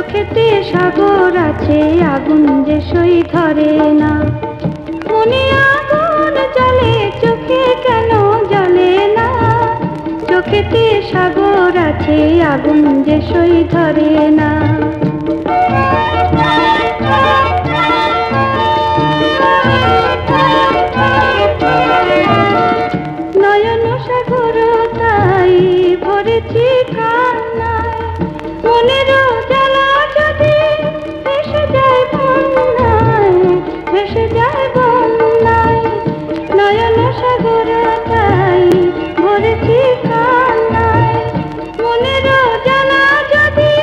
চোখেতে সাগর আছে, আগুন যে সই ধরে না। মনে আগুন জ্বলে, চোখে কেন জ্বলে না? চোখেতে সাগর আছে, আগুন যে সই ধরে না। নয়ন সাগর তাই ভরেছি কান্নায়, মনের জ্বালা যদি ভেসে যায় বন্যায়, ভেসে যায় বন্যায়। নয়ন সাগর তাই ভরেছি কান্নায়, মনের জ্বালা যদি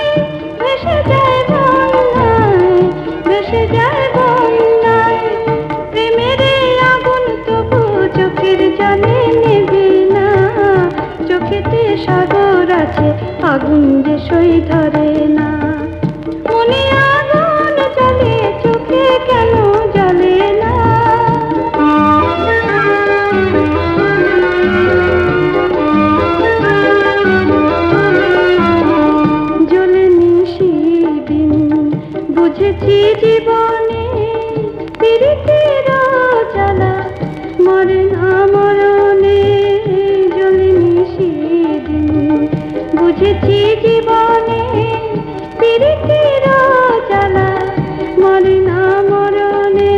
ভেসে যায় বন্যায়, ভেসে যায় বন্যায়। প্রেমের আগুন তবু চোখের জলে নেবে না, চোখেতে সাগর আছে, আগুন যে সই ধরে না। মনে আগুন জ্বলে, চোখে কেন জ্বলে না? জ্বলেনি সেদিন, বুঝেছি জীবনে পীড়িতের জ্বালা মরে না মরণে। জ্বলেনি সেদিন, বুঝেছি জীবনে পীড়িতের জ্বালা মরে না মরণে।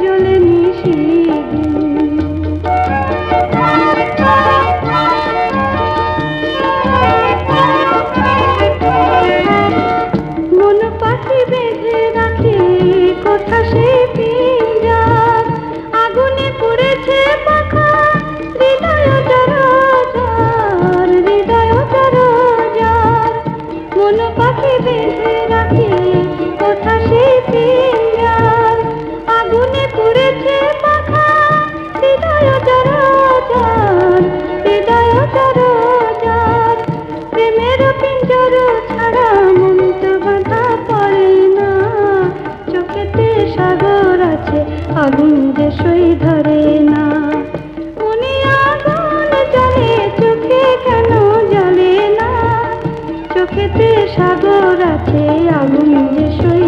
জ্বলেনি সেদিন। মন পাখি বেঁধে রাখে কোথা সে পিঞ্জার, আগুনে পুড়েছে পাখা হৃদয় জড়জার, হৃদয় জড়জার। মন পাখি বেঁধে রাখে কোথা সে পিঞ্জার, আগুনে পুড়েছে পাখা হৃদয় জড়জার, হৃদয় জড়জার। প্রেমের পিঞ্জর ছাড়া মন তো বাঁধা পড়ে না, চোখেতে সাগর আছে, আগুন যে সই ধরে না। মনে আগুন জ্বলে, চোখে কেন জ্বলে না? চোখেতে সাগর আছে, আগুন যে সই